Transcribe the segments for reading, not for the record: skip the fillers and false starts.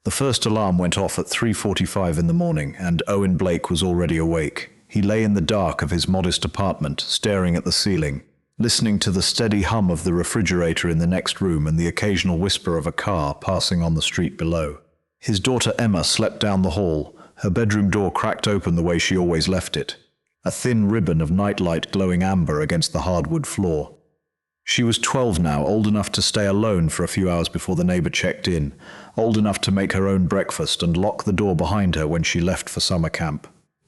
The first alarm went off at 3:45 in the morning, and Owen Blake was already awake. He lay in the dark of his modest apartment, staring at the ceiling, listening to the steady hum of the refrigerator in the next room and the occasional whisper of a car passing on the street below. His daughter Emma slept down the hall, her bedroom door cracked open the way she always left it, a thin ribbon of nightlight glowing amber against the hardwood floor. She was 12 now, old enough to stay alone for a few hours before the neighbor checked in, old enough to make her own breakfast and lock the door behind her when she left for summer camp.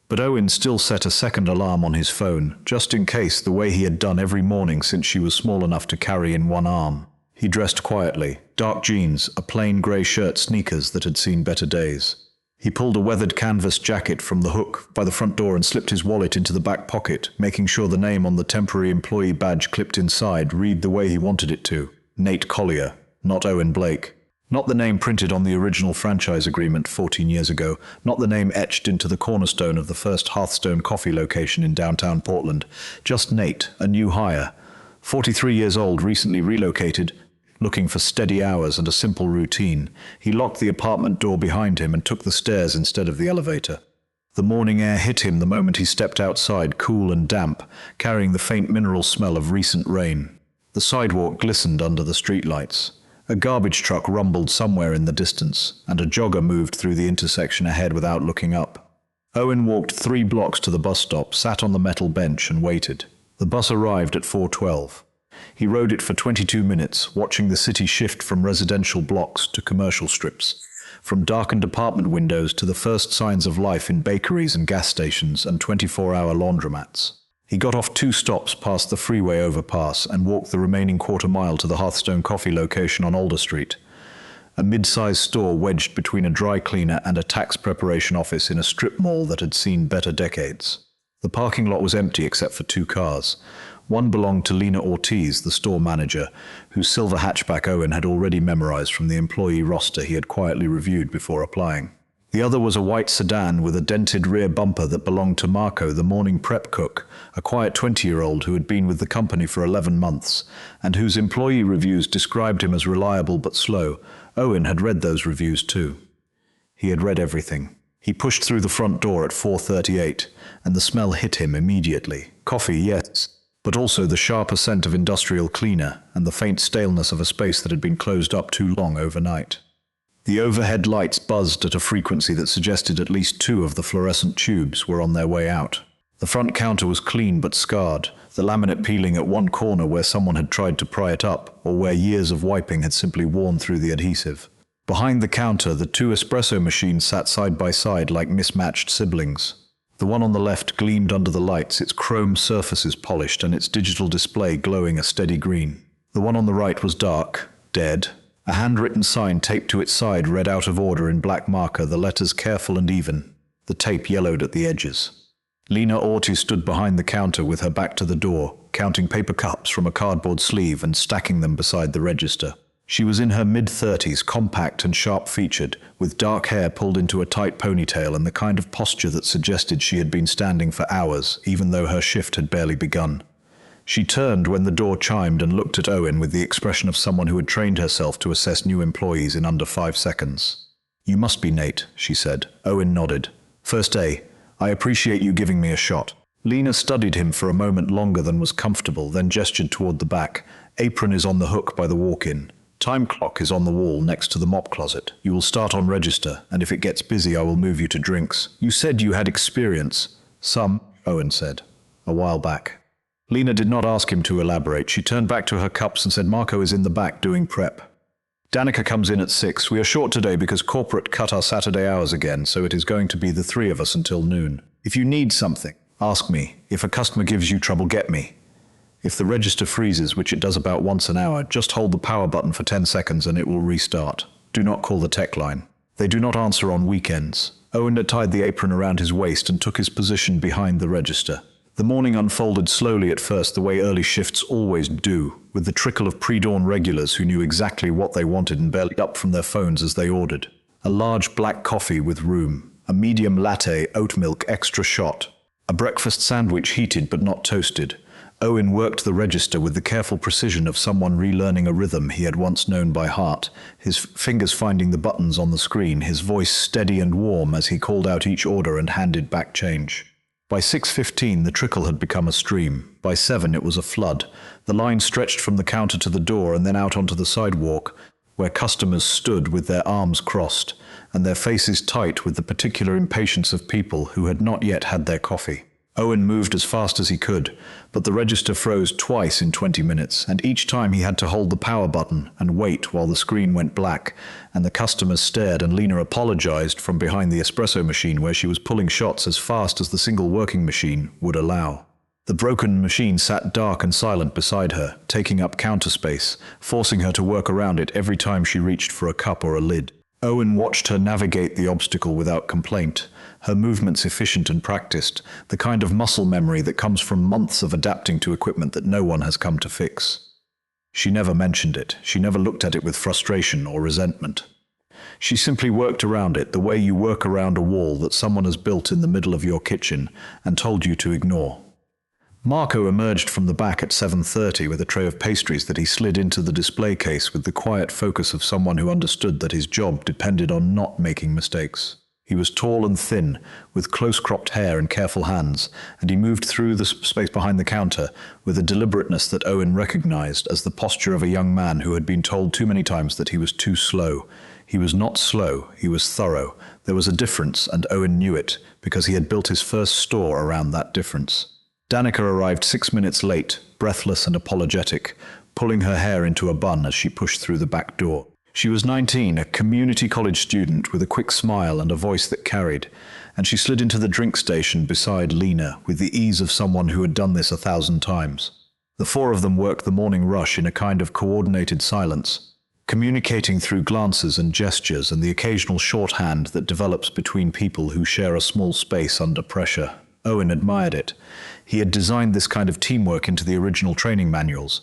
But Owen still set a second alarm on his phone, just in case, the way he had done every morning since she was small enough to carry in one arm. He dressed quietly, dark jeans, a plain grey shirt, sneakers that had seen better days. He pulled a weathered canvas jacket from the hook by the front door and slipped his wallet into the back pocket, making sure the name on the temporary employee badge clipped inside read the way he wanted it to. Nate Collier, not Owen Blake. Not the name printed on the original franchise agreement 14 years ago, not the name etched into the cornerstone of the first Hearthstone Coffee location in downtown Portland. Just Nate, a new hire. 43 years old, recently relocated, looking for steady hours and a simple routine. He locked the apartment door behind him and took the stairs instead of the elevator. The morning air hit him the moment he stepped outside, cool and damp, carrying the faint mineral smell of recent rain. The sidewalk glistened under the streetlights. A garbage truck rumbled somewhere in the distance, and a jogger moved through the intersection ahead without looking up. Owen walked 3 blocks to the bus stop, sat on the metal bench and waited. The bus arrived at 4:12. He rode it for 22 minutes, watching the city shift from residential blocks to commercial strips, from darkened apartment windows to the first signs of life in bakeries and gas stations and 24-hour laundromats. He got off 2 stops past the freeway overpass and walked the remaining quarter-mile to the Hearthstone Coffee location on Alder Street, a mid-sized store wedged between a dry cleaner and a tax preparation office in a strip mall that had seen better decades. The parking lot was empty except for 2 cars. One belonged to Lena Ortiz, the store manager, whose silver hatchback Owen had already memorized from the employee roster he had quietly reviewed before applying. The other was a white sedan with a dented rear bumper that belonged to Marco, the morning prep cook, a quiet 20-year-old who had been with the company for 11 months, and whose employee reviews described him as reliable but slow. Owen had read those reviews too. He had read everything. He pushed through the front door at 4:38, and the smell hit him immediately. Coffee, yes, but also the sharper scent of industrial cleaner and the faint staleness of a space that had been closed up too long overnight. The overhead lights buzzed at a frequency that suggested at least 2 of the fluorescent tubes were on their way out. The front counter was clean but scarred, the laminate peeling at one corner where someone had tried to pry it up, or where years of wiping had simply worn through the adhesive. Behind the counter, the 2 espresso machines sat side by side like mismatched siblings. The one on the left gleamed under the lights, its chrome surfaces polished and its digital display glowing a steady green. The one on the right was dark, dead. A handwritten sign taped to its side read out of order in black marker, the letters careful and even. The tape yellowed at the edges. Lena Ortiz stood behind the counter with her back to the door, counting paper cups from a cardboard sleeve and stacking them beside the register. She was in her mid-30s, compact and sharp-featured, with dark hair pulled into a tight ponytail and the kind of posture that suggested she had been standing for hours, even though her shift had barely begun. She turned when the door chimed and looked at Owen with the expression of someone who had trained herself to assess new employees in under 5 seconds. "You must be Nate," she said. Owen nodded. "First day. I appreciate you giving me a shot." Lena studied him for a moment longer than was comfortable, then gestured toward the back. "Apron is on the hook by the walk-in. Time clock is on the wall next to the mop closet. You will start on register, and if it gets busy, I will move you to drinks. You said you had experience." "Some," Owen said. "A while back." Lena did not ask him to elaborate. She turned back to her cups and said, "Marco is in the back doing prep. Danica comes in at 6. We are short today because corporate cut our Saturday hours again, so it is going to be the 3 of us until noon. If you need something, ask me. If a customer gives you trouble, get me. If the register freezes, which it does about once an hour, just hold the power button for 10 seconds and it will restart. Do not call the tech line. They do not answer on weekends." Owen had tied the apron around his waist and took his position behind the register. The morning unfolded slowly at first, the way early shifts always do, with the trickle of pre-dawn regulars who knew exactly what they wanted and barely up from their phones as they ordered. A large black coffee with room, a medium latte, oat milk extra shot, a breakfast sandwich heated but not toasted, Owen worked the register with the careful precision of someone relearning a rhythm he had once known by heart, his fingers finding the buttons on the screen, his voice steady and warm as he called out each order and handed back change. By 6:15, the trickle had become a stream. By 7, it was a flood. The line stretched from the counter to the door and then out onto the sidewalk, where customers stood with their arms crossed and their faces tight with the particular impatience of people who had not yet had their coffee. Owen moved as fast as he could, but the register froze twice in 20 minutes, and each time he had to hold the power button and wait while the screen went black, and the customers stared, and Lena apologized from behind the espresso machine where she was pulling shots as fast as the single working machine would allow. The broken machine sat dark and silent beside her, taking up counter space, forcing her to work around it every time she reached for a cup or a lid. Owen watched her navigate the obstacle without complaint, her movements efficient and practiced, the kind of muscle memory that comes from months of adapting to equipment that no one has come to fix. She never mentioned it. She never looked at it with frustration or resentment. She simply worked around it the way you work around a wall that someone has built in the middle of your kitchen and told you to ignore. Marco emerged from the back at 7:30 with a tray of pastries that he slid into the display case with the quiet focus of someone who understood that his job depended on not making mistakes. He was tall and thin, with close-cropped hair and careful hands, and he moved through the space behind the counter with a deliberateness that Owen recognized as the posture of a young man who had been told too many times that he was too slow. He was not slow, he was thorough. There was a difference, and Owen knew it, because he had built his first store around that difference. Danica arrived 6 minutes late, breathless and apologetic, pulling her hair into a bun as she pushed through the back door. She was 19, a community college student with a quick smile and a voice that carried, and she slid into the drink station beside Lena with the ease of someone who had done this 1,000 times. The four of them worked the morning rush in a kind of coordinated silence, communicating through glances and gestures and the occasional shorthand that develops between people who share a small space under pressure. Owen admired it. He had designed this kind of teamwork into the original training manuals.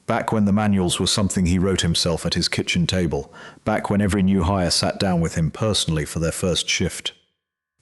Back when the manuals were something he wrote himself at his kitchen table. Back when every new hire sat down with him personally for their first shift.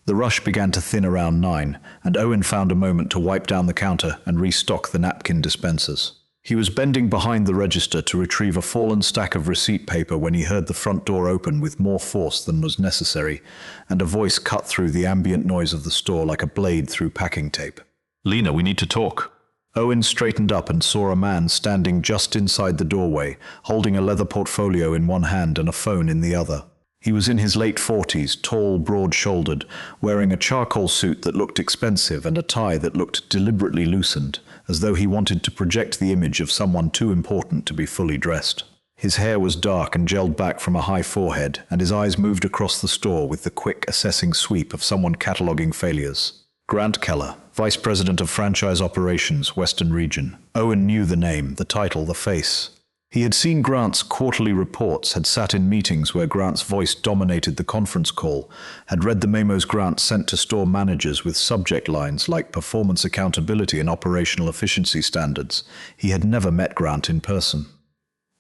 The rush began to thin around 9, and Owen found a moment to wipe down the counter and restock the napkin dispensers. He was bending behind the register to retrieve a fallen stack of receipt paper when he heard the front door open with more force than was necessary, and a voice cut through the ambient noise of the store like a blade through packing tape. "Lena, we need to talk." Owen straightened up and saw a man standing just inside the doorway, holding a leather portfolio in one hand and a phone in the other. He was in his late 40s, tall, broad-shouldered, wearing a charcoal suit that looked expensive and a tie that looked deliberately loosened, as though he wanted to project the image of someone too important to be fully dressed. His hair was dark and gelled back from a high forehead, and his eyes moved across the store with the quick, assessing sweep of someone cataloging failures. Grant Keller, Vice President of Franchise Operations, Western Region. Owen knew the name, the title, the face. He had seen Grant's quarterly reports, had sat in meetings where Grant's voice dominated the conference call, had read the memos Grant sent to store managers with subject lines like performance accountability and operational efficiency standards. He had never met Grant in person.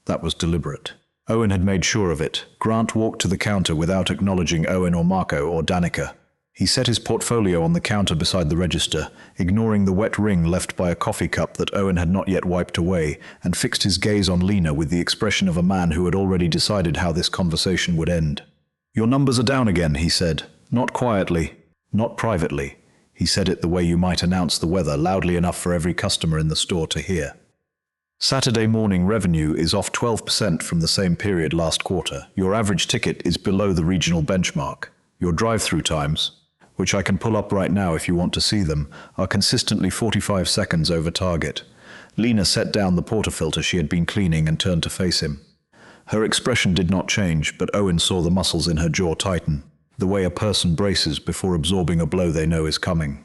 That was deliberate. Owen had made sure of it. Grant walked to the counter without acknowledging Owen or Marco or Danica. He set his portfolio on the counter beside the register, ignoring the wet ring left by a coffee cup that Owen had not yet wiped away, and fixed his gaze on Lena with the expression of a man who had already decided how this conversation would end. "Your numbers are down again," he said. Not quietly, not privately. He said it the way you might announce the weather, loudly enough for every customer in the store to hear. "Saturday morning revenue is off 12% from the same period last quarter. Your average ticket is below the regional benchmark. Your drive-through times, which I can pull up right now if you want to see them, are consistently 45 seconds over target." Lena set down the portafilter she had been cleaning and turned to face him. Her expression did not change, but Owen saw the muscles in her jaw tighten, the way a person braces before absorbing a blow they know is coming.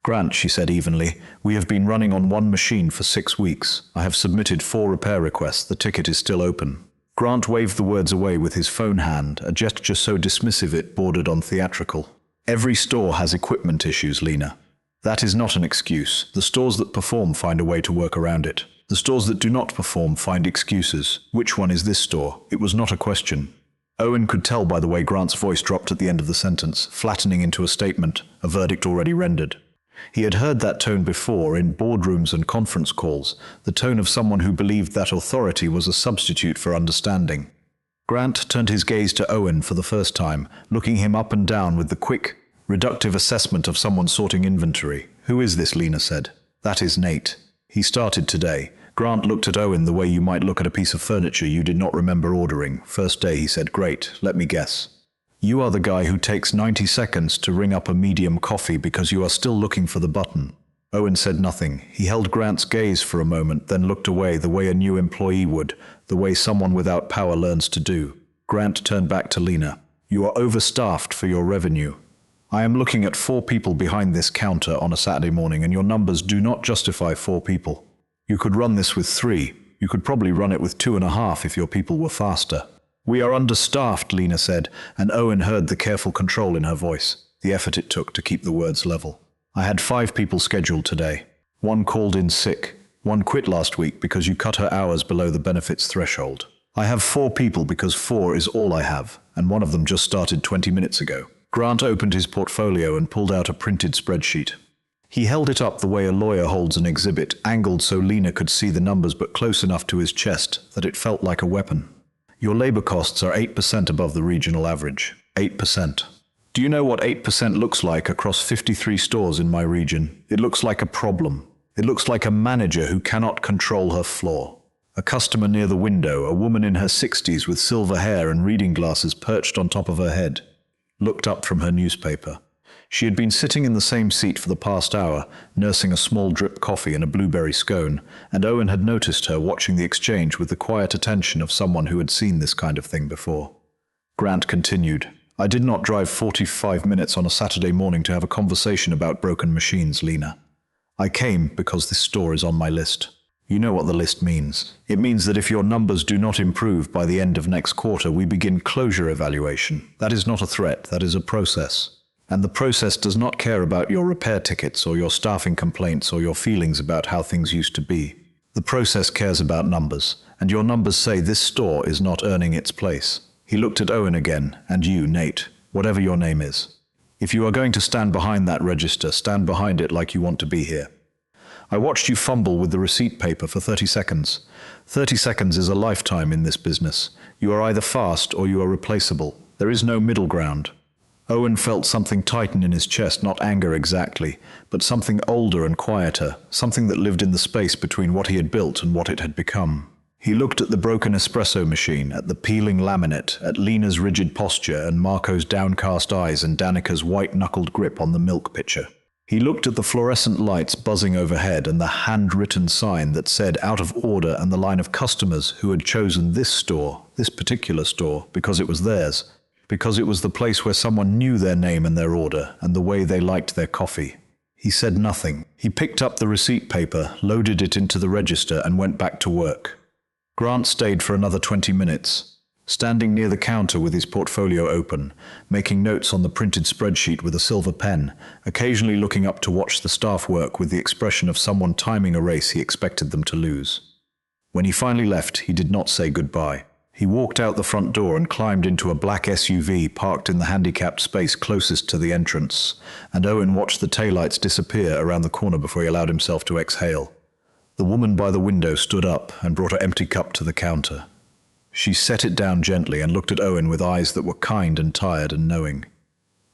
"Grant," she said evenly, "we have been running on one machine for 6 weeks. I have submitted 4 repair requests. The ticket is still open." Grant waved the words away with his phone hand, a gesture so dismissive it bordered on theatrical. "Every store has equipment issues, Lena. That is not an excuse. The stores that perform find a way to work around it. The stores that do not perform find excuses. Which one is this store?" It was not a question. Owen could tell by the way Grant's voice dropped at the end of the sentence, flattening into a statement, a verdict already rendered. He had heard that tone before in boardrooms and conference calls, the tone of someone who believed that authority was a substitute for understanding. Grant turned his gaze to Owen for the first time, looking him up and down with the quick, reductive assessment of someone sorting inventory. "Who is this?" Lena said. "That is Nate. He started today." Grant looked at Owen the way you might look at a piece of furniture you did not remember ordering. "First day," he said. "Great. Let me guess. You are the guy who takes 90 seconds to ring up a medium coffee because you are still looking for the button." Owen said nothing. He held Grant's gaze for a moment, then looked away the way a new employee would, the way someone without power learns to do. Grant turned back to Lena. "You are overstaffed for your revenue. I am looking at 4 people behind this counter on a Saturday morning, and your numbers do not justify 4 people. You could run this with 3. You could probably run it with 2.5 if your people were faster." "We are understaffed," Lena said, and Owen heard the careful control in her voice, the effort it took to keep the words level. "I had 5 people scheduled today. 1 called in sick. 1 quit last week because you cut her hours below the benefits threshold. I have 4 people because 4 is all I have, and one of them just started 20 minutes ago." Grant opened his portfolio and pulled out a printed spreadsheet. He held it up the way a lawyer holds an exhibit, angled so Lena could see the numbers but close enough to his chest that it felt like a weapon. "Your labor costs are 8% above the regional average. 8%. Do you know what 8% looks like across 53 stores in my region? It looks like a problem. It looks like a manager who cannot control her floor. A customer near the window, a woman in her 60s with silver hair and reading glasses perched on top of her head, looked up from her newspaper. She had been sitting in the same seat for the past hour, nursing a small drip coffee and a blueberry scone, and Owen had noticed her watching the exchange with the quiet attention of someone who had seen this kind of thing before. Grant continued, "I did not drive 45 minutes on a Saturday morning to have a conversation about broken machines, Lena. I came because this store is on my list. You know what the list means. It means that if your numbers do not improve by the end of next quarter, we begin closure evaluation. That is not a threat, that is a process. And the process does not care about your repair tickets or your staffing complaints or your feelings about how things used to be. The process cares about numbers, and your numbers say this store is not earning its place." He looked at Owen again, "And you, Nate, whatever your name is. If you are going to stand behind that register, stand behind it like you want to be here. I watched you fumble with the receipt paper for 30 seconds. 30 seconds is a lifetime in this business. You are either fast or you are replaceable. There is no middle ground." Owen felt something tighten in his chest, not anger exactly, but something older and quieter, something that lived in the space between what he had built and what it had become. He looked at the broken espresso machine, at the peeling laminate, at Lena's rigid posture and Marco's downcast eyes and Danica's white-knuckled grip on the milk pitcher. He looked at the fluorescent lights buzzing overhead and the handwritten sign that said out of order and the line of customers who had chosen this store, this particular store, because it was theirs, because it was the place where someone knew their name and their order and the way they liked their coffee. He said nothing. He picked up the receipt paper, loaded it into the register, and went back to work. Grant stayed for another 20 minutes, standing near the counter with his portfolio open, making notes on the printed spreadsheet with a silver pen, occasionally looking up to watch the staff work with the expression of someone timing a race he expected them to lose. When he finally left, he did not say goodbye. He walked out the front door and climbed into a black SUV parked in the handicapped space closest to the entrance, and Owen watched the taillights disappear around the corner before he allowed himself to exhale. The woman by the window stood up and brought her empty cup to the counter. She set it down gently and looked at Owen with eyes that were kind and tired and knowing.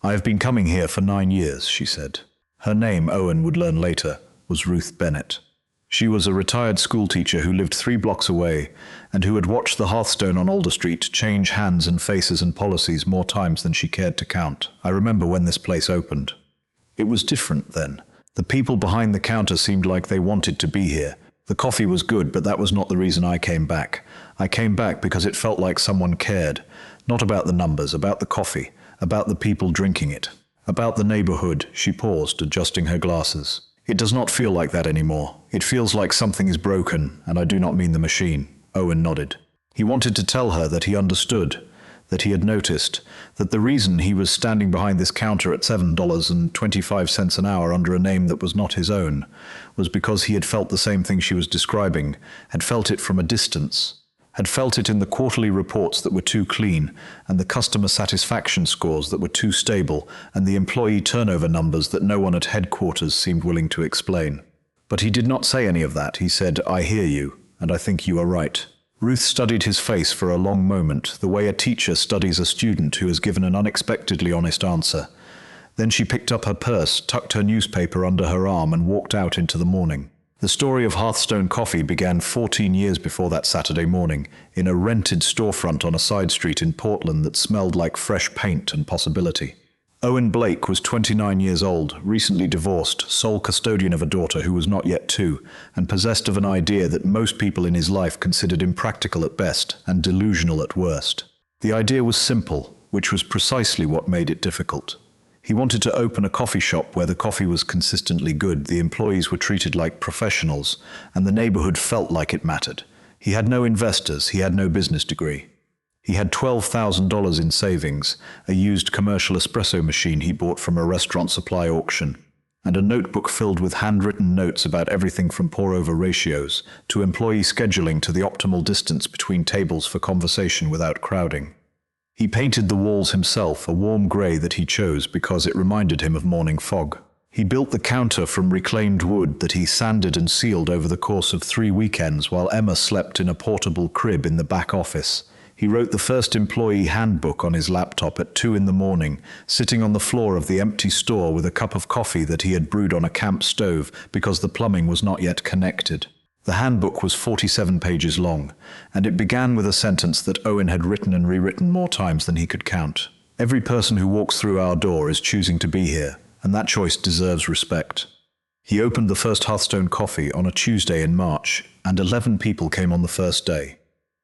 "I have been coming here for 9 years, she said. Her name, Owen would learn later, was Ruth Bennett. She was a retired schoolteacher who lived 3 blocks away and who had watched the Hearthstone on Alder Street change hands and faces and policies more times than she cared to count. I remember when this place opened. It was different then. The people behind the counter seemed like they wanted to be here. The coffee was good, but that was not the reason I came back. I came back because it felt like someone cared. Not about the numbers, about the coffee, about the people drinking it, about the neighborhood." She paused, adjusting her glasses. "It does not feel like that anymore. It feels like something is broken, and I do not mean the machine." Owen nodded. He wanted to tell her that he understood, that he had noticed, that the reason he was standing behind this counter at $7.25 an hour under a name that was not his own was because he had felt the same thing she was describing, had felt it from a distance, had felt it in the quarterly reports that were too clean, and the customer satisfaction scores that were too stable, and the employee turnover numbers that no one at headquarters seemed willing to explain. But he did not say any of that. He said, "I hear you, and I think you are right." Ruth studied his face for a long moment, the way a teacher studies a student who has given an unexpectedly honest answer. Then she picked up her purse, tucked her newspaper under her arm, and walked out into the morning. The story of Hearthstone Coffee began 14 years before that Saturday morning, in a rented storefront on a side street in Portland that smelled like fresh paint and possibility. Owen Blake was 29 years old, recently divorced, sole custodian of a daughter who was not yet 2, and possessed of an idea that most people in his life considered impractical at best and delusional at worst. The idea was simple, which was precisely what made it difficult. He wanted to open a coffee shop where the coffee was consistently good, the employees were treated like professionals, and the neighborhood felt like it mattered. He had no investors, he had no business degree. He had $12,000 in savings, a used commercial espresso machine he bought from a restaurant supply auction, and a notebook filled with handwritten notes about everything from pour-over ratios to employee scheduling to the optimal distance between tables for conversation without crowding. He painted the walls himself, a warm grey that he chose because it reminded him of morning fog. He built the counter from reclaimed wood that he sanded and sealed over the course of 3 weekends while Emma slept in a portable crib in the back office. He wrote the first employee handbook on his laptop at 2 a.m, sitting on the floor of the empty store with a cup of coffee that he had brewed on a camp stove because the plumbing was not yet connected. The handbook was 47 pages long, and it began with a sentence that Owen had written and rewritten more times than he could count. "Every person who walks through our door is choosing to be here, and that choice deserves respect." He opened the first Hearthstone Coffee on a Tuesday in March, and 11 people came on the first day.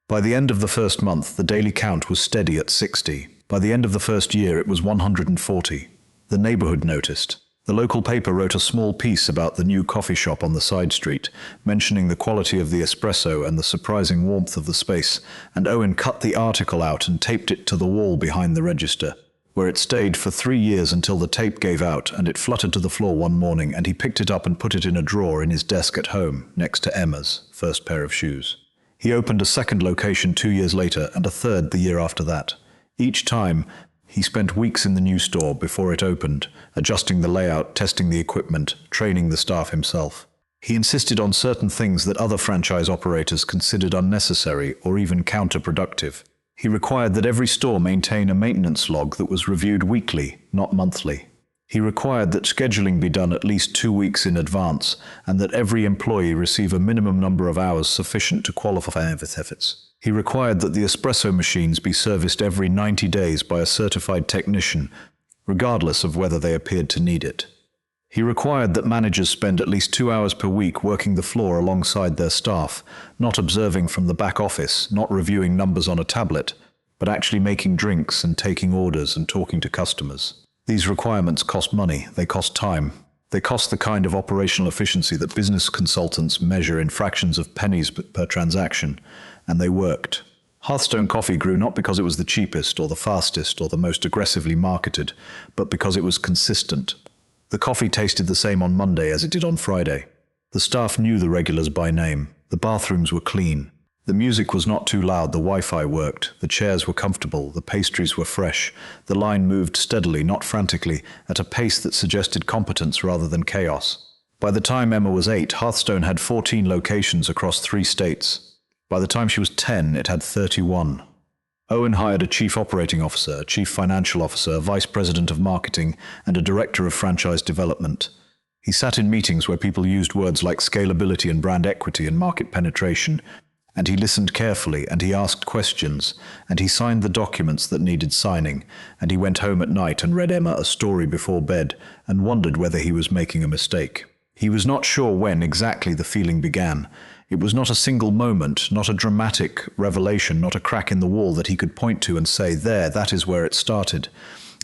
By the end of the first month, the daily count was steady at 60. By the end of the first year, it was 140. The neighborhood noticed. The local paper wrote a small piece about the new coffee shop on the side street, mentioning the quality of the espresso and the surprising warmth of the space, and Owen cut the article out and taped it to the wall behind the register, where it stayed for 3 years until the tape gave out and it fluttered to the floor one morning, and he picked it up and put it in a drawer in his desk at home, next to Emma's first pair of shoes. He opened a second location 2 years later and a third the year after that. Each time, he spent weeks in the new store before it opened, adjusting the layout, testing the equipment, training the staff himself. He insisted on certain things that other franchise operators considered unnecessary or even counterproductive. He required that every store maintain a maintenance log that was reviewed weekly, not monthly. He required that scheduling be done at least 2 weeks in advance, and that every employee receive a minimum number of hours sufficient to qualify for efforts. He required that the espresso machines be serviced every 90 days by a certified technician, regardless of whether they appeared to need it. He required that managers spend at least 2 hours per week working the floor alongside their staff, not observing from the back office, not reviewing numbers on a tablet, but actually making drinks and taking orders and talking to customers. These requirements cost money, they cost time. They cost the kind of operational efficiency that business consultants measure in fractions of pennies per transaction, and they worked. Hearthstone Coffee grew not because it was the cheapest or the fastest or the most aggressively marketed, but because it was consistent. The coffee tasted the same on Monday as it did on Friday. The staff knew the regulars by name. The bathrooms were clean. The music was not too loud, the Wi-Fi worked, the chairs were comfortable, the pastries were fresh, the line moved steadily, not frantically, at a pace that suggested competence rather than chaos. By the time Emma was 8, Hearthstone had 14 locations across 3 states. By the time she was 10, it had 31. Owen hired a chief operating officer, a chief financial officer, a vice president of marketing, and a director of franchise development. He sat in meetings where people used words like scalability and brand equity and market penetration, and he listened carefully, and he asked questions, and he signed the documents that needed signing, and he went home at night and read Emma a story before bed and wondered whether he was making a mistake. He was not sure when exactly the feeling began. It was not a single moment, not a dramatic revelation, not a crack in the wall that he could point to and say, "There, that is where it started."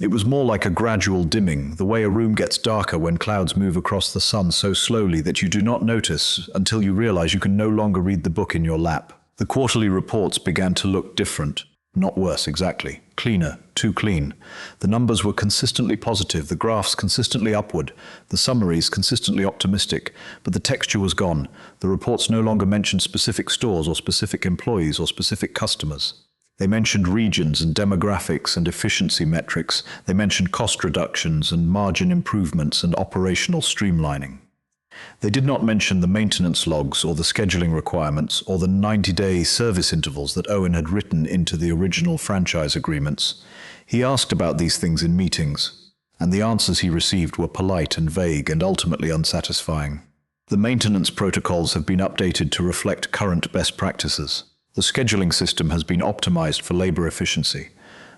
It was more like a gradual dimming, the way a room gets darker when clouds move across the sun so slowly that you do not notice until you realize you can no longer read the book in your lap. The quarterly reports began to look different. Not worse, exactly. Cleaner, too clean. The numbers were consistently positive, the graphs consistently upward, the summaries consistently optimistic, but the texture was gone. The reports no longer mentioned specific stores or specific employees or specific customers. They mentioned regions and demographics and efficiency metrics. They mentioned cost reductions and margin improvements and operational streamlining. They did not mention the maintenance logs or the scheduling requirements or the 90-day service intervals that Owen had written into the original franchise agreements. He asked about these things in meetings, and the answers he received were polite and vague and ultimately unsatisfying. The maintenance protocols have been updated to reflect current best practices. The scheduling system has been optimized for labor efficiency.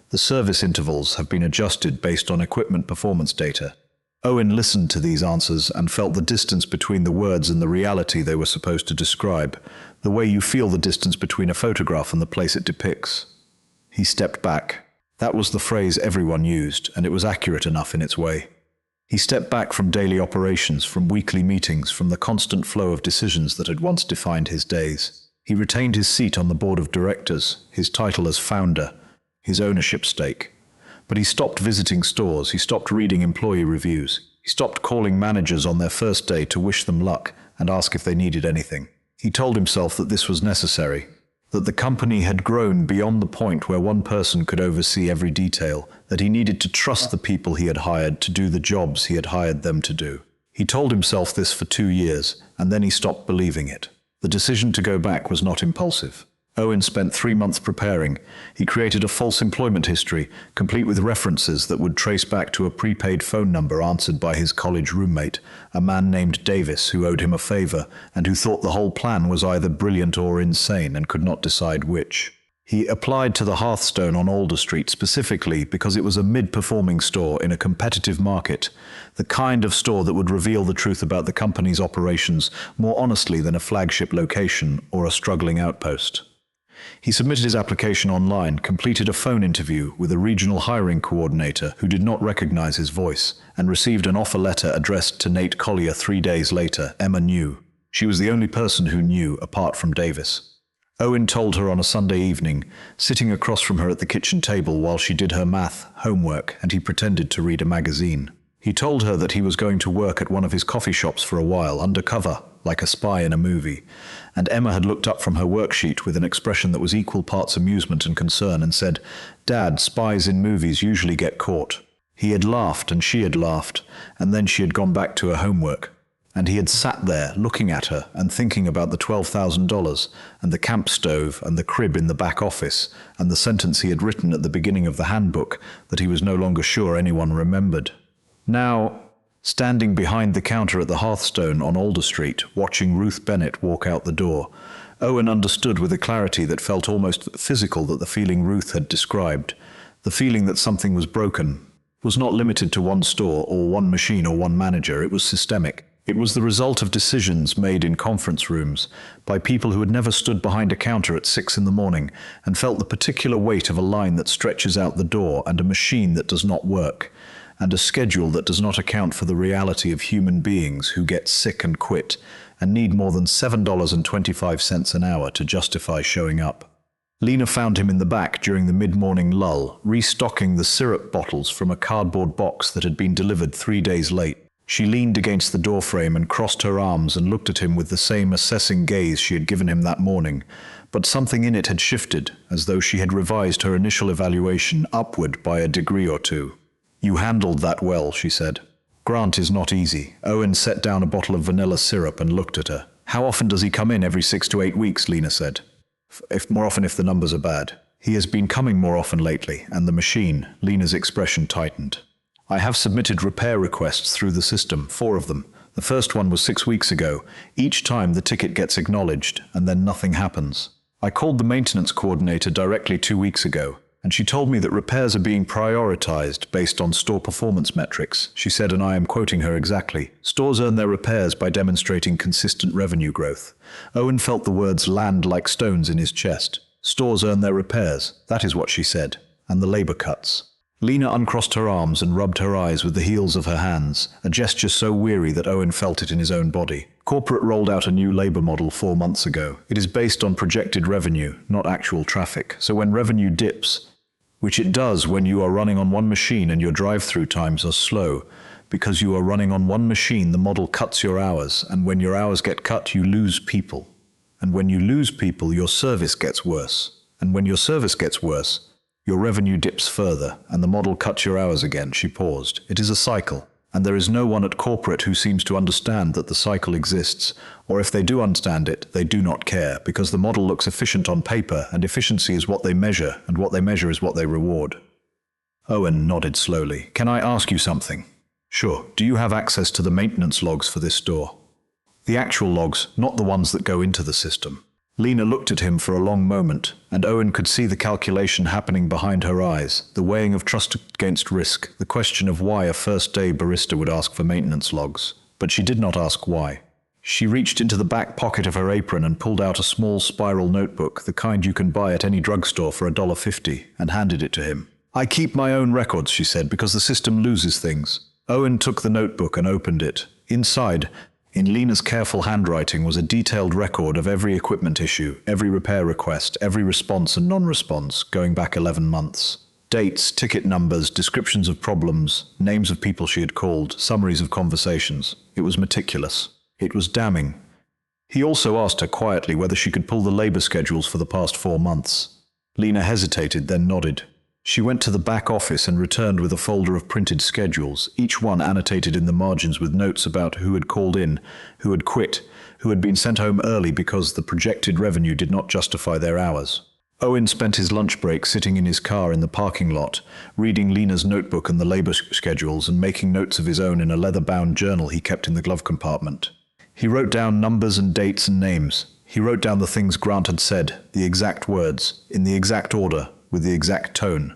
The service intervals have been adjusted based on equipment performance data. Owen listened to these answers and felt the distance between the words and the reality they were supposed to describe, the way you feel the distance between a photograph and the place it depicts. He stepped back. That was the phrase everyone used, and it was accurate enough in its way. He stepped back from daily operations, from weekly meetings, from the constant flow of decisions that had once defined his days. He retained his seat on the board of directors, his title as founder, his ownership stake. But he stopped visiting stores, he stopped reading employee reviews, he stopped calling managers on their first day to wish them luck and ask if they needed anything. He told himself that this was necessary, that the company had grown beyond the point where one person could oversee every detail, that he needed to trust the people he had hired to do the jobs he had hired them to do. He told himself this for 2 years, and then he stopped believing it. The decision to go back was not impulsive. Owen spent 3 months preparing. He created a false employment history, complete with references that would trace back to a prepaid phone number answered by his college roommate, a man named Davis who owed him a favor and who thought the whole plan was either brilliant or insane and could not decide which. He applied to the Hearthstone on Alder Street specifically because it was a mid-performing store in a competitive market, the kind of store that would reveal the truth about the company's operations more honestly than a flagship location or a struggling outpost. He submitted his application online, completed a phone interview with a regional hiring coordinator who did not recognize his voice, and received an offer letter addressed to Nate Collier 3 days later. Emma knew. She was the only person who knew, apart from Davis. Owen told her on a Sunday evening, sitting across from her at the kitchen table while she did her math, homework, and he pretended to read a magazine. He told her that he was going to work at one of his coffee shops for a while, undercover, like a spy in a movie, and Emma had looked up from her worksheet with an expression that was equal parts amusement and concern and said, "Dad, spies in movies usually get caught." He had laughed and she had laughed, and then she had gone back to her homework, and he had sat there looking at her and thinking about the $12,000 and the camp stove and the crib in the back office and the sentence he had written at the beginning of the handbook that he was no longer sure anyone remembered. Now, standing behind the counter at the Hearthstone on Alder Street, watching Ruth Bennett walk out the door, Owen understood with a clarity that felt almost physical that the feeling Ruth had described, the feeling that something was broken, was not limited to one store or one machine or one manager. It was systemic. It was the result of decisions made in conference rooms by people who had never stood behind a counter at 6 in the morning and felt the particular weight of a line that stretches out the door and a machine that does not work, and a schedule that does not account for the reality of human beings who get sick and quit and need more than $7.25 an hour to justify showing up. Lena found him in the back during the mid-morning lull, restocking the syrup bottles from a cardboard box that had been delivered 3 days late. She leaned against the doorframe and crossed her arms and looked at him with the same assessing gaze she had given him that morning, but something in it had shifted, as though she had revised her initial evaluation upward by a degree or two. "You handled that well," she said. "Grant is not easy." Owen set down a bottle of vanilla syrup and looked at her. "How often does he come in? Every 6 to 8 weeks, Lena said. More often if the numbers are bad." "He has been coming more often lately, and the machine," Lena's expression tightened. "I have submitted repair requests through the system, 4 of them. The first one was 6 weeks ago. Each time the ticket gets acknowledged, and then nothing happens. I called the maintenance coordinator directly 2 weeks ago, and she told me that repairs are being prioritized based on store performance metrics. She said, and I am quoting her exactly, "Stores earn their repairs by demonstrating consistent revenue growth." Owen felt the words land like stones in his chest. Stores earn their repairs, that is what she said, and the labor cuts. Lena uncrossed her arms and rubbed her eyes with the heels of her hands, a gesture so weary that Owen felt it in his own body. Corporate rolled out a new labor model 4 months ago. It is based on projected revenue, not actual traffic. So when revenue dips, which it does when you are running on one machine and your drive-through times are slow, because you are running on one machine, the model cuts your hours, and when your hours get cut, you lose people. And when you lose people, your service gets worse. And when your service gets worse, your revenue dips further, and the model cuts your hours again. She paused. It is a cycle, and there is no one at corporate who seems to understand that the cycle exists, or if they do understand it, they do not care, because the model looks efficient on paper, and efficiency is what they measure, and what they measure is what they reward. Owen nodded slowly. Can I ask you something? Sure. Do you have access to the maintenance logs for this store? The actual logs, not the ones that go into the system. Lena looked at him for a long moment, and Owen could see the calculation happening behind her eyes, the weighing of trust against risk, the question of why a first-day barista would ask for maintenance logs. But she did not ask why. She reached into the back pocket of her apron and pulled out a small spiral notebook, the kind you can buy at any drugstore for $1.50, and handed it to him. I keep my own records, she said, because the system loses things. Owen took the notebook and opened it. Inside, in Lena's careful handwriting, was a detailed record of every equipment issue, every repair request, every response and non-response, going back 11 months. Dates, ticket numbers, descriptions of problems, names of people she had called, summaries of conversations. It was meticulous. It was damning. He also asked her quietly whether she could pull the labor schedules for the past 4 months. Lena hesitated, then nodded. She went to the back office and returned with a folder of printed schedules, each one annotated in the margins with notes about who had called in, who had quit, who had been sent home early because the projected revenue did not justify their hours. Owen spent his lunch break sitting in his car in the parking lot, reading Lena's notebook and the labor schedules and making notes of his own in a leather-bound journal he kept in the glove compartment. He wrote down numbers and dates and names. He wrote down the things Grant had said, the exact words, in the exact order, with the exact tone.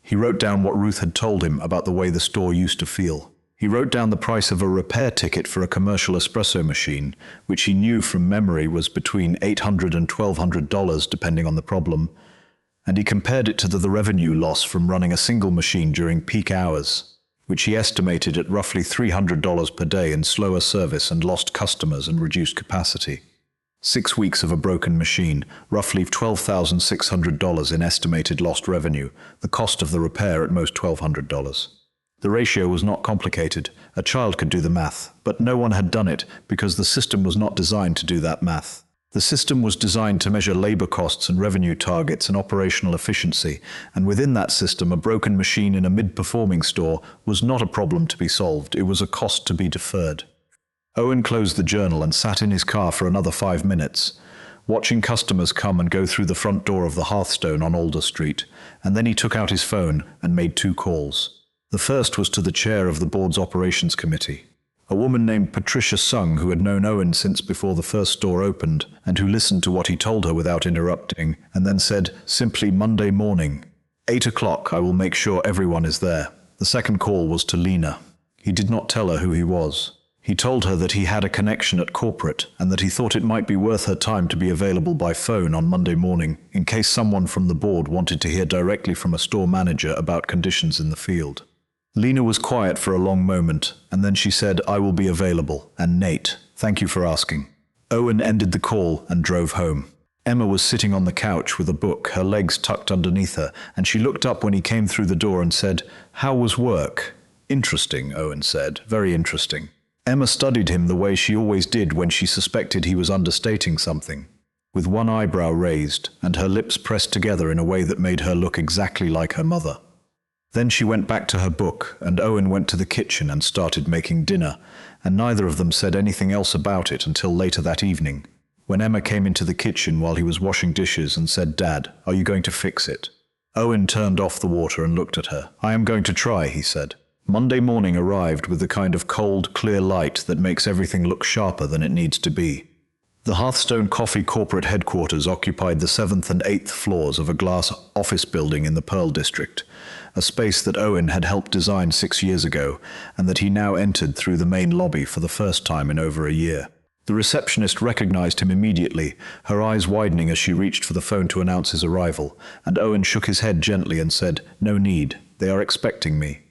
He wrote down what Ruth had told him about the way the store used to feel. He wrote down the price of a repair ticket for a commercial espresso machine, which he knew from memory was between $800 and $1,200 depending on the problem, and he compared it to the revenue loss from running a single machine during peak hours, which he estimated at roughly $300 per day in slower service and lost customers and reduced capacity. 6 weeks of a broken machine, roughly $12,600 in estimated lost revenue, the cost of the repair at most $1,200. The ratio was not complicated. A child could do the math, but no one had done it because the system was not designed to do that math. The system was designed to measure labor costs and revenue targets and operational efficiency, and within that system, a broken machine in a mid-performing store was not a problem to be solved, it was a cost to be deferred. Owen closed the journal and sat in his car for another 5 minutes, watching customers come and go through the front door of the Hearthstone on Alder Street, and then he took out his phone and made 2 calls. The first was to the chair of the board's operations committee, a woman named Patricia Sung who had known Owen since before the first store opened and who listened to what he told her without interrupting and then said simply Monday morning, 8 o'clock, I will make sure everyone is there. The second call was to Lena. He did not tell her who he was. He told her that he had a connection at corporate and that he thought it might be worth her time to be available by phone on Monday morning in case someone from the board wanted to hear directly from a store manager about conditions in the field. Lena was quiet for a long moment, and then she said, I will be available, and Nate, thank you for asking. Owen ended the call and drove home. Emma was sitting on the couch with a book, her legs tucked underneath her, and she looked up when he came through the door and said, How was work? Interesting, Owen said, very interesting. Emma studied him the way she always did when she suspected he was understating something, with one eyebrow raised and her lips pressed together in a way that made her look exactly like her mother. Then she went back to her book, and Owen went to the kitchen and started making dinner, and neither of them said anything else about it until later that evening, when Emma came into the kitchen while he was washing dishes and said, Dad, are you going to fix it? Owen turned off the water and looked at her. I am going to try, he said. Monday morning arrived with the kind of cold, clear light that makes everything look sharper than it needs to be. The Hearthstone Coffee corporate headquarters occupied the 7th and 8th floors of a glass office building in the Pearl District, a space that Owen had helped design 6 years ago and that he now entered through the main lobby for the first time in over a year. The receptionist recognized him immediately, her eyes widening as she reached for the phone to announce his arrival, and Owen shook his head gently and said, No need. They are expecting me."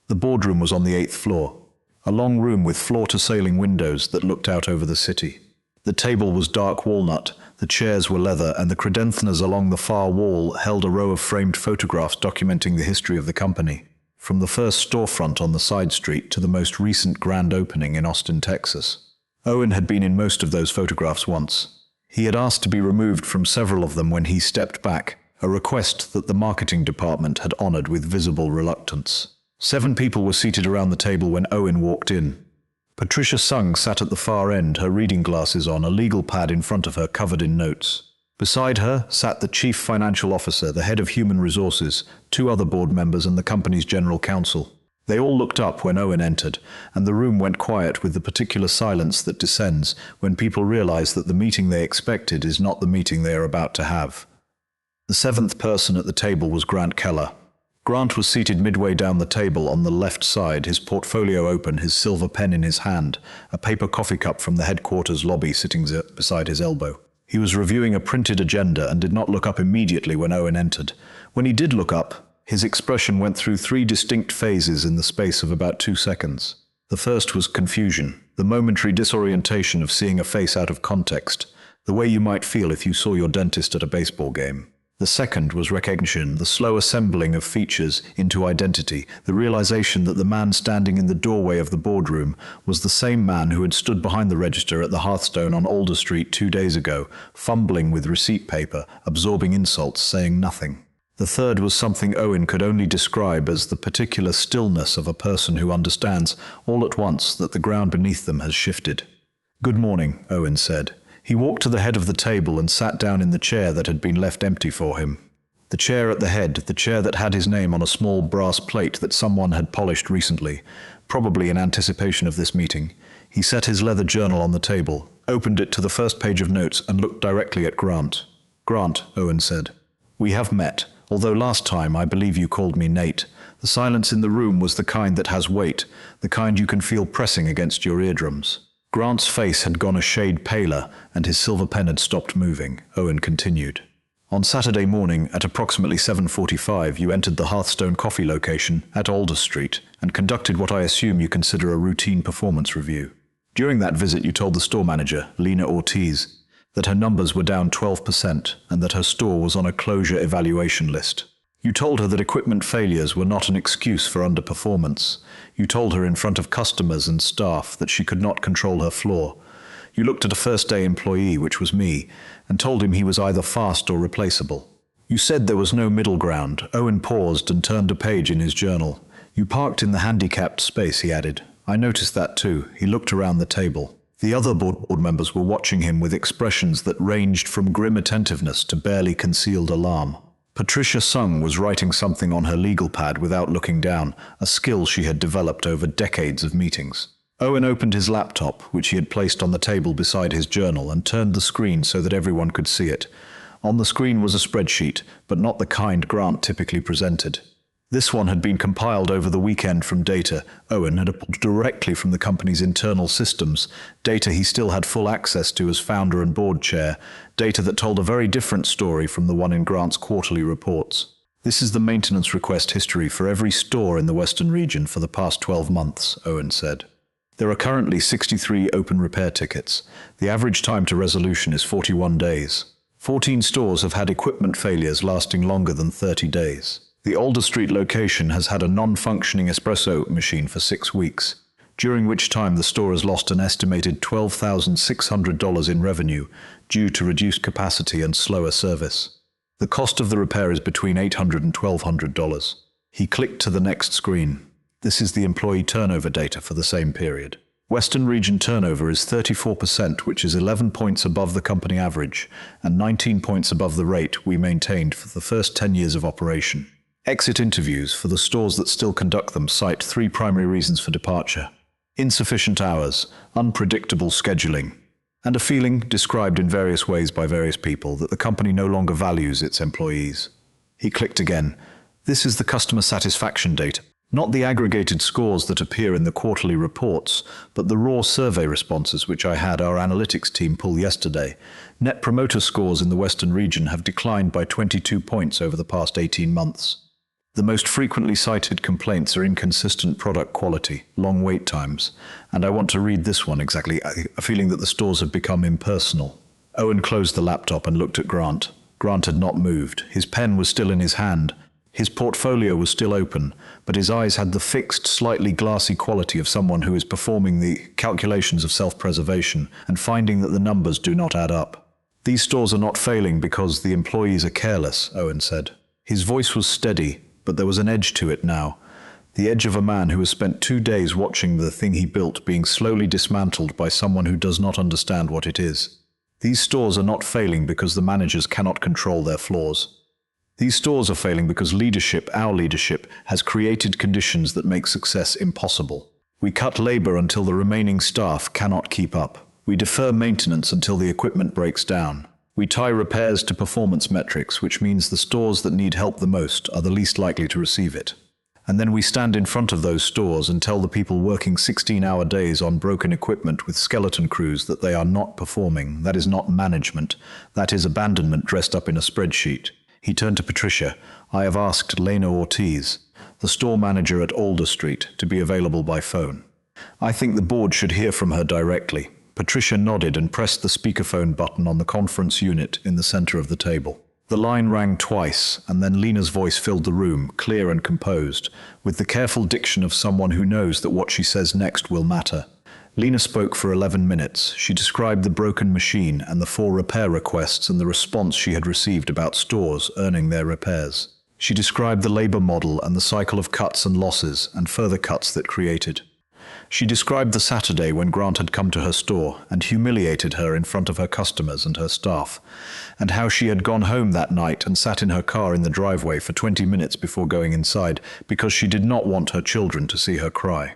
The boardroom was on the 8th floor, a long room with floor-to-ceiling windows that looked out over the city. The table was dark walnut, the chairs were leather, and the credentials along the far wall held a row of framed photographs documenting the history of the company, from the first storefront on the side street to the most recent grand opening in Austin, Texas. Owen had been in most of those photographs once. He had asked to be removed from several of them when he stepped back, a request that the marketing department had honored with visible reluctance. 7 people were seated around the table when Owen walked in. Patricia Sung sat at the far end, her reading glasses on, a legal pad in front of her covered in notes. Beside her sat the chief financial officer, the head of human resources, 2 other board members, and the company's general counsel. They all looked up when Owen entered, and the room went quiet with the particular silence that descends when people realize that the meeting they expected is not the meeting they are about to have. The 7th person at the table was Grant Keller. Grant was seated midway down the table on the left side, his portfolio open, his silver pen in his hand, a paper coffee cup from the headquarters lobby sitting beside his elbow. He was reviewing a printed agenda and did not look up immediately when Owen entered. When he did look up, his expression went through 3 distinct phases in the space of about 2 seconds. The first was confusion, the momentary disorientation of seeing a face out of context, the way you might feel if you saw your dentist at a baseball game. The second was recognition, the slow assembling of features into identity, the realization that the man standing in the doorway of the boardroom was the same man who had stood behind the register at the Hearthstone on Alder Street 2 days ago, fumbling with receipt paper, absorbing insults, saying nothing. The third was something Owen could only describe as the particular stillness of a person who understands all at once that the ground beneath them has shifted. "Good morning," Owen said. He walked to the head of the table and sat down in the chair that had been left empty for him. The chair at the head, the chair that had his name on a small brass plate that someone had polished recently, probably in anticipation of this meeting. He set his leather journal on the table, opened it to the first page of notes, and looked directly at Grant. "Grant," Owen said, "we have met, although last time I believe you called me Nate." The silence in the room was the kind that has weight, the kind you can feel pressing against your eardrums. Grant's face had gone a shade paler, and his silver pen had stopped moving. Owen continued. "On Saturday morning, at approximately 7:45, you entered the Hearthstone Coffee location at Alder Street and conducted what I assume you consider a routine performance review. During that visit, you told the store manager, Lena Ortiz, that her numbers were down 12% and that her store was on a closure evaluation list. You told her that equipment failures were not an excuse for underperformance. You told her in front of customers and staff that she could not control her floor. You looked at a first-day employee, which was me, and told him he was either fast or replaceable. You said there was no middle ground." Owen paused and turned a page in his journal. "You parked in the handicapped space," he added. "I noticed that too." He looked around the table. The other board members were watching him with expressions that ranged from grim attentiveness to barely concealed alarm. Patricia Sung was writing something on her legal pad without looking down, a skill she had developed over decades of meetings. Owen opened his laptop, which he had placed on the table beside his journal, and turned the screen so that everyone could see it. On the screen was a spreadsheet, but not the kind Grant typically presented. This one had been compiled over the weekend from data Owen had pulled directly from the company's internal systems, data he still had full access to as founder and board chair, data that told a very different story from the one in Grant's quarterly reports. "This is the maintenance request history for every store in the Western region for the past 12 months, Owen said. "There are currently 63 open repair tickets. The average time to resolution is 41 days. 14 stores have had equipment failures lasting longer than 30 days. The Alder Street location has had a non-functioning espresso machine for 6 weeks, during which time the store has lost an estimated $12,600 in revenue due to reduced capacity and slower service. The cost of the repair is between $800 and $1,200. He clicked to the next screen. This is the employee turnover data for the same period. Western region turnover is 34%, which is 11 points above the company average, and 19 points above the rate we maintained for the first 10 years of operation. Exit interviews for the stores that still conduct them cite 3 primary reasons for departure: insufficient hours, unpredictable scheduling, and a feeling, described in various ways by various people, that the company no longer values its employees. He clicked again. This is the customer satisfaction data. Not the aggregated scores that appear in the quarterly reports, but the raw survey responses which I had our analytics team pull yesterday. Net promoter scores in the Western region have declined by 22 points over the past 18 months. The most frequently cited complaints are inconsistent product quality, long wait times, and I want to read this one exactly, a feeling that the stores have become impersonal. Owen closed the laptop and looked at Grant. Grant had not moved. His pen was still in his hand. His portfolio was still open, but his eyes had the fixed, slightly glassy quality of someone who is performing the calculations of self-preservation and finding that the numbers do not add up. "These stores are not failing because the employees are careless," Owen said. His voice was steady, but there was an edge to it now. The edge of a man who has spent 2 days watching the thing he built being slowly dismantled by someone who does not understand what it is. These stores are not failing because the managers cannot control their flaws. These stores are failing because leadership, our leadership, has created conditions that make success impossible. We cut labor until the remaining staff cannot keep up. We defer maintenance until the equipment breaks down. We tie repairs to performance metrics, which means the stores that need help the most are the least likely to receive it. And then we stand in front of those stores and tell the people working 16-hour days on broken equipment with skeleton crews that they are not performing. That is not management. That is abandonment dressed up in a spreadsheet. He turned to Patricia. "I have asked Lena Ortiz, the store manager at Alder Street, to be available by phone. I think the board should hear from her directly." Patricia nodded and pressed the speakerphone button on the conference unit in the center of the table. The line rang twice, and then Lena's voice filled the room, clear and composed, with the careful diction of someone who knows that what she says next will matter. Lena spoke for 11 minutes. She described the broken machine and the 4 repair requests and the response she had received about stores earning their repairs. She described the labor model and the cycle of cuts and losses and further cuts that created. She described the Saturday when Grant had come to her store and humiliated her in front of her customers and her staff, and how she had gone home that night and sat in her car in the driveway for 20 minutes before going inside because she did not want her children to see her cry.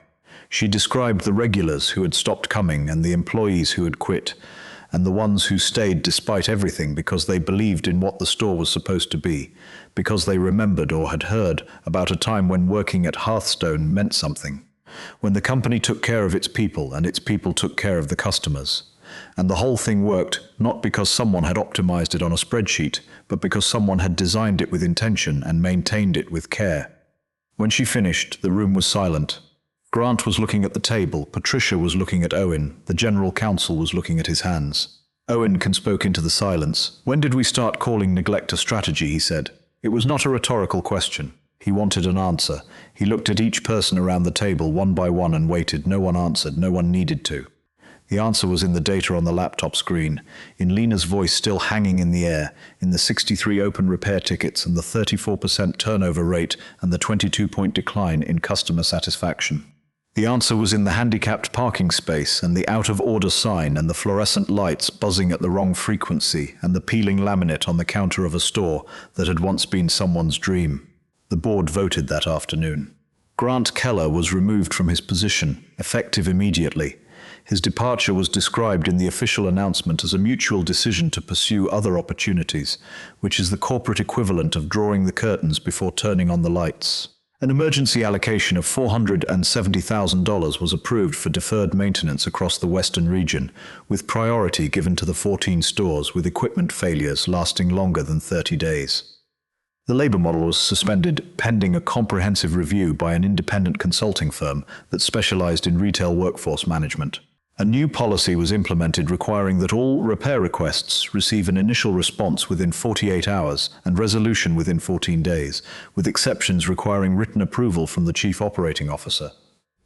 She described the regulars who had stopped coming and the employees who had quit, and the ones who stayed despite everything because they believed in what the store was supposed to be, because they remembered or had heard about a time when working at Hearthstone meant something, when the company took care of its people and its people took care of the customers. And the whole thing worked not because someone had optimized it on a spreadsheet, but because someone had designed it with intention and maintained it with care. When she finished, the room was silent. Grant was looking at the table, Patricia was looking at Owen, the general counsel was looking at his hands. Owen spoke into the silence. "When did we start calling neglect a strategy?" he said. It was not a rhetorical question. He wanted an answer. He looked at each person around the table one by one and waited. No one answered. No one needed to. The answer was in the data on the laptop screen, in Lena's voice still hanging in the air, in the 63 open repair tickets and the 34% turnover rate and the 22-point decline in customer satisfaction. The answer was in the handicapped parking space and the out-of-order sign and the fluorescent lights buzzing at the wrong frequency and the peeling laminate on the counter of a store that had once been someone's dream. The board voted that afternoon. Grant Keller was removed from his position, effective immediately. His departure was described in the official announcement as a mutual decision to pursue other opportunities, which is the corporate equivalent of drawing the curtains before turning on the lights. An emergency allocation of $470,000 was approved for deferred maintenance across the Western region, with priority given to the 14 stores with equipment failures lasting longer than 30 days. The labor model was suspended pending a comprehensive review by an independent consulting firm that specialized in retail workforce management. A new policy was implemented requiring that all repair requests receive an initial response within 48 hours and resolution within 14 days, with exceptions requiring written approval from the Chief Operating Officer.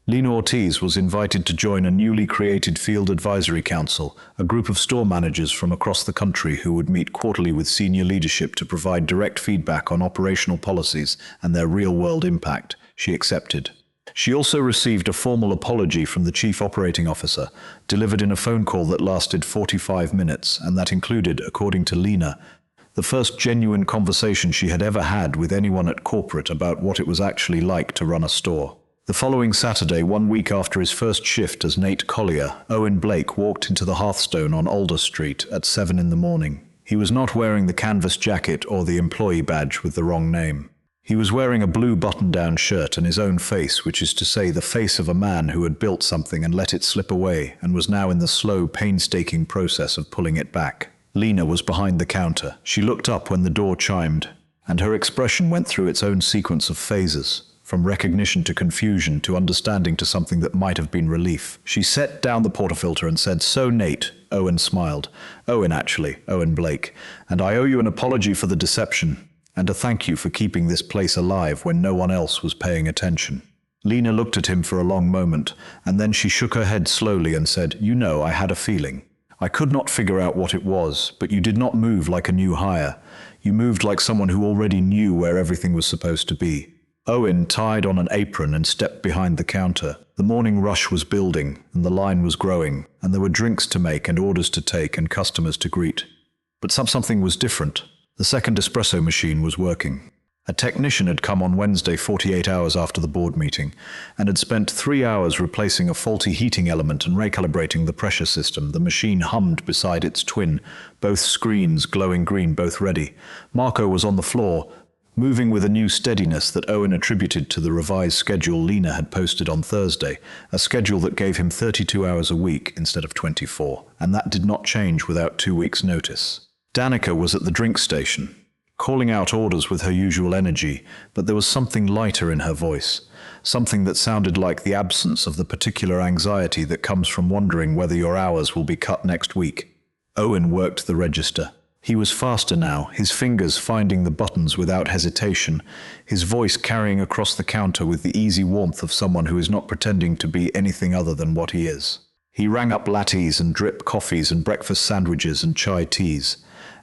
Lena Ortiz was invited to join a newly created Field Advisory Council, a group of store managers from across the country who would meet quarterly with senior leadership to provide direct feedback on operational policies and their real-world impact. She accepted. She also received a formal apology from the Chief Operating Officer, delivered in a phone call that lasted 45 minutes, and that included, according to Lena, the first genuine conversation she had ever had with anyone at corporate about what it was actually like to run a store. The following Saturday, 1 week after his first shift as Nate Collier, Owen Blake walked into the Hearthstone on Alder Street at 7 in the morning. He was not wearing the canvas jacket or the employee badge with the wrong name. He was wearing a blue button-down shirt and his own face, which is to say the face of a man who had built something and let it slip away and was now in the slow, painstaking process of pulling it back. Lena was behind the counter. She looked up when the door chimed. and her expression went through its own sequence of phases, from recognition to confusion to understanding to something that might have been relief. She set down the portafilter and said, "So, Nate," Owen smiled. "Owen, actually, Owen Blake. And I owe you an apology for the deception, and a thank you for keeping this place alive when no one else was paying attention." Lena looked at him for a long moment, and then she shook her head slowly and said, "You know, I had a feeling. I could not figure out what it was, but you did not move like a new hire. You moved like someone who already knew where everything was supposed to be." Owen tied on an apron and stepped behind the counter. The morning rush was building, and the line was growing, and there were drinks to make and orders to take and customers to greet. But something was different. The second espresso machine was working. A technician had come on Wednesday 48 hours after the board meeting, and had spent 3 hours replacing a faulty heating element and recalibrating the pressure system. The machine hummed beside its twin, both screens glowing green, both ready. Marco was on the floor, moving with a new steadiness that Owen attributed to the revised schedule Lena had posted on Thursday, a schedule that gave him 32 hours a week instead of 24, and that did not change without 2 weeks' notice. Danica was at the drink station, calling out orders with her usual energy, but there was something lighter in her voice, something that sounded like the absence of the particular anxiety that comes from wondering whether your hours will be cut next week. Owen worked the register. He was faster now, his fingers finding the buttons without hesitation, his voice carrying across the counter with the easy warmth of someone who is not pretending to be anything other than what he is. He rang up lattes and drip coffees and breakfast sandwiches and chai teas,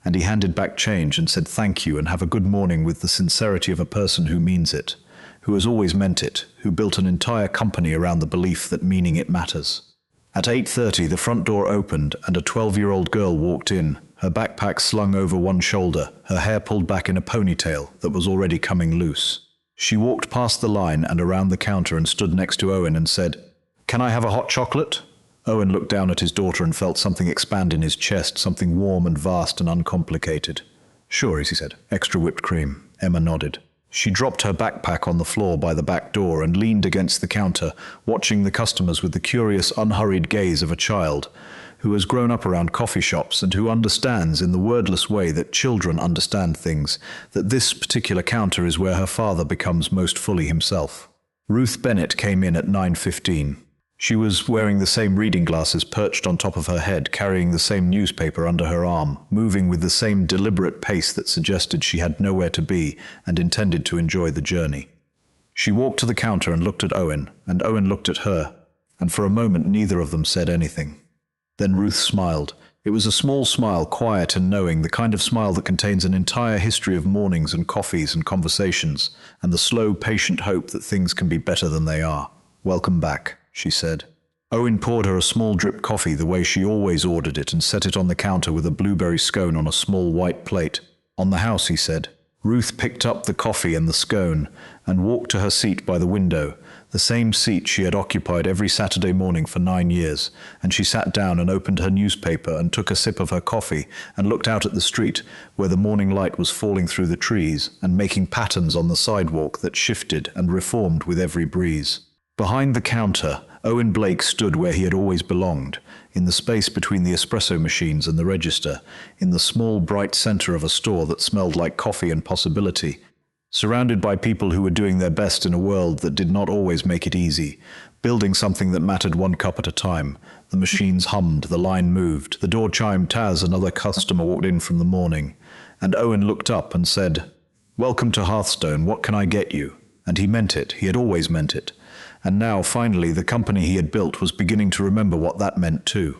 and he handed back change and said thank you and have a good morning with the sincerity of a person who means it, who has always meant it, who built an entire company around the belief that meaning it matters. At 8:30, the front door opened and a 12-year-old girl walked in, her backpack slung over one shoulder, her hair pulled back in a ponytail that was already coming loose. She walked past the line and around the counter and stood next to Owen and said, "Can I have a hot chocolate?" Owen looked down at his daughter and felt something expand in his chest, something warm and vast and uncomplicated. "Sure," he said. "Extra whipped cream." Emma nodded. She dropped her backpack on the floor by the back door and leaned against the counter, watching the customers with the curious, unhurried gaze of a child who has grown up around coffee shops and who understands in the wordless way that children understand things, that this particular counter is where her father becomes most fully himself. Ruth Bennett came in at 9:15. She was wearing the same reading glasses perched on top of her head, carrying the same newspaper under her arm, moving with the same deliberate pace that suggested she had nowhere to be and intended to enjoy the journey. She walked to the counter and looked at Owen, and Owen looked at her, and for a moment neither of them said anything. Then Ruth smiled. It was a small smile, quiet and knowing, the kind of smile that contains an entire history of mornings and coffees and conversations, and the slow, patient hope that things can be better than they are. "Welcome back," she said. Owen poured her a small drip coffee the way she always ordered it and set it on the counter with a blueberry scone on a small white plate. "On the house," he said. Ruth picked up the coffee and the scone and walked to her seat by the window, the same seat she had occupied every Saturday morning for 9 years, and she sat down and opened her newspaper and took a sip of her coffee and looked out at the street where the morning light was falling through the trees and making patterns on the sidewalk that shifted and reformed with every breeze. Behind the counter, Owen Blake stood where he had always belonged, in the space between the espresso machines and the register, in the small, bright center of a store that smelled like coffee and possibility, surrounded by people who were doing their best in a world that did not always make it easy, building something that mattered one cup at a time. The machines hummed, the line moved, the door chimed Taz, another customer walked in from the morning, and Owen looked up and said, "Welcome to Hearthstone, what can I get you?" And he meant it, he had always meant it. And now, finally, the company he had built was beginning to remember what that meant too.